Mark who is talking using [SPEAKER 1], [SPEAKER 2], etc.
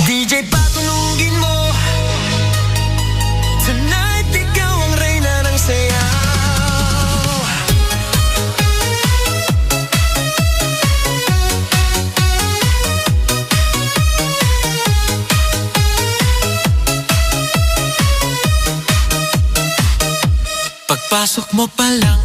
[SPEAKER 1] DJ patunugin mo, tonight ikaw ang reyna ng sayaw. Pagpasok mo pa lang,